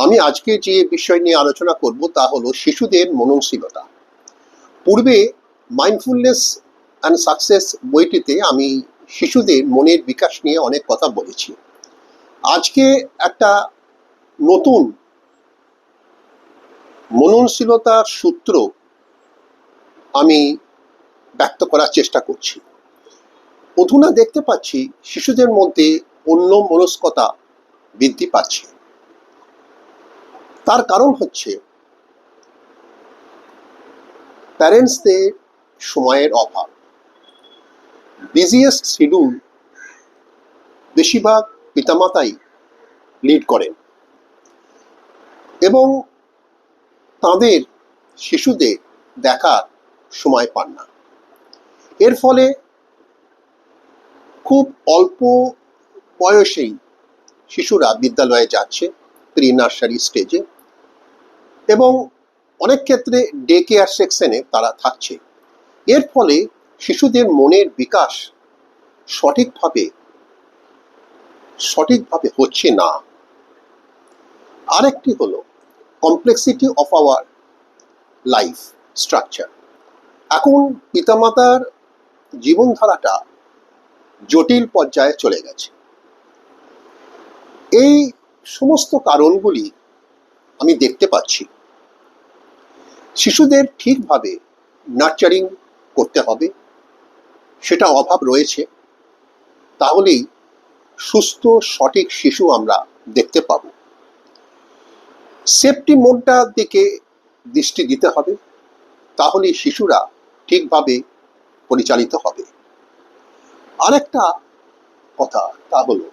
আমি আজকে যে বিষয় নিয়ে আলোচনা করব তা হলো শিশুদের মননশীলতা। পূর্বে মাইন্ডফুলনেস অ্যান্ড সাকসেস বইটিতে আমি শিশুদের মনের বিকাশ নিয়ে অনেক কথা বলেছি। আজকে একটা নতুন মননশীলতার সূত্র আমি ব্যক্ত করার চেষ্টা করছি। অধুনা দেখতে পাচ্ছি শিশুদের মধ্যে অন্য মনস্কতা বৃদ্ধি পাচ্ছে। তার কারণ হচ্ছে প্যারেন্টসদের সময়ের অভাব। বিজিয়েস্ট শিডিউল বেশিরভাগ পিতামাতাই লিড করেন এবং তাদের শিশুদের দেখার সময় পান না। এর ফলে খুব অল্প বয়সেই শিশুরা বিদ্যালয়ে যাচ্ছে, প্রি নার্সারি স্টেজে, এবং অনেক ক্ষেত্রে ডে কেয়ার সেকশনে তারা থাকছে। এর ফলে শিশুদের মনের বিকাশ সঠিকভাবে হচ্ছে না। আরেকটি হলো complexity of our life structure. এখন পিতামাতার জীবনধারাটা জটিল পর্যায়ে চলে গেছে। এই সমস্ত কারণগুলি আমি দেখতে পাচ্ছি। শিশুদের ঠিকভাবে নার্চারিং করতে হবে, সেটা অভাব রয়েছে। তাহলেই সুস্থ সঠিক শিশু আমরা দেখতে পাব। সেফটি মোডটার দিকে দৃষ্টি দিতে হবে, তাহলে শিশুরা ঠিকভাবে পরিচালিত হবে। আরেকটা কথা, তা হলো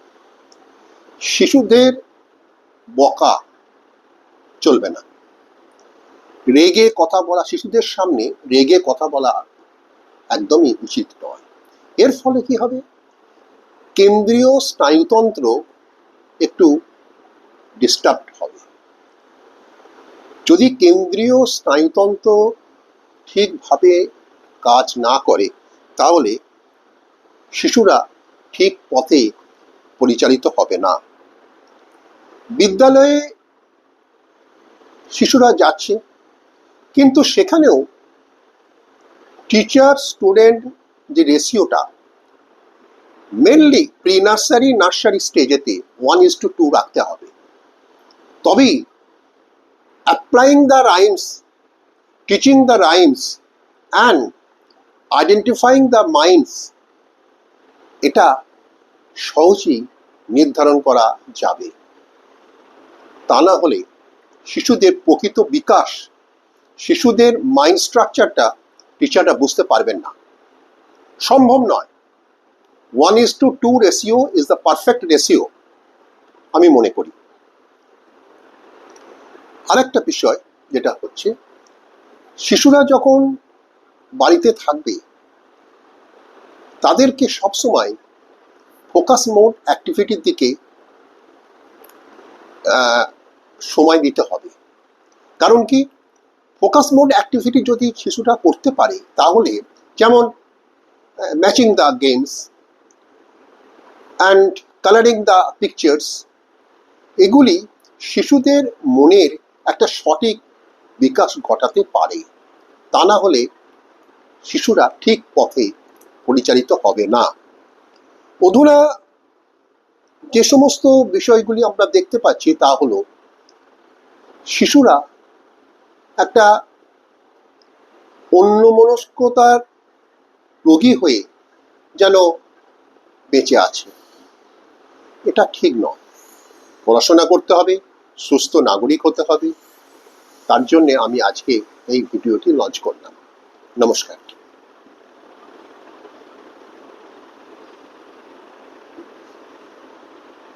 শিশুদের বকা চলবে না। রেগে কথা বলা, শিশুদের সামনে রেগে কথা বলা একদমই উচিত নয়। এর ফলে কি হবে, কেন্দ্রীয় স্নায়ুতন্ত্র একটু ডিস্টার্ব হবে। যদি কেন্দ্রীয় স্নায়ুতন্ত্র ঠিকভাবে কাজ না করে, তাহলে শিশুরা ঠিক পথে পরিচালিত হবে না। বিদ্যালয়ে শিশুরা যাচ্ছে, কিন্তু সেখানেও টিচার স্টুডেন্ট যে রেশিওটা মেনলি প্রি নার্সারি নার্সারি স্টেজেতে 1:2 রাখতে হবে। তবেই applying the rhymes, teaching the rhymes and identifying the minds, এটা সহজেই নির্ধারণ করা যাবে। তা না হলে শিশুদের প্রকৃত বিকাশ, শিশুদের মাইন্ড স্ট্রাকচারটা টিচাররা বুঝতে পারবেন না। সম্ভব নয়। 1:2 ratio is the perfect ratio আমি মনে করি। আরেকটা বিষয় যেটা হচ্ছে, শিশুরা যখন বাড়িতে থাকবে তাদেরকে সবসময় ফোকাস মোড অ্যাক্টিভিটির দিকে সময় দিতে হবে। কারণ কি, ফোকাস মোড অ্যাক্টিভিটি যদি শিশুরা করতে পারে, তাহলে যেমন matching the games and colouring the pictures, এগুলি শিশুদের মনের একটা সঠিক বিকাশ ঘটাতে পারে। তা না হলে শিশুরা ঠিক পথে পরিচালিত হবে না। অধুনা যে সমস্ত বিষয়গুলি আমরা দেখতে পাচ্ছি, তা হলো শিশুরা একটা অন্যমনস্কতার রোগী হয়ে যেন বেঁচে আছে। এটা ঠিক নয়। পড়াশোনা করতে হবে, সুস্থ নাগরিক হতে হবে। তার জন্য আমি আজকে এই ভিডিওটি লঞ্চ করলাম। নমস্কার।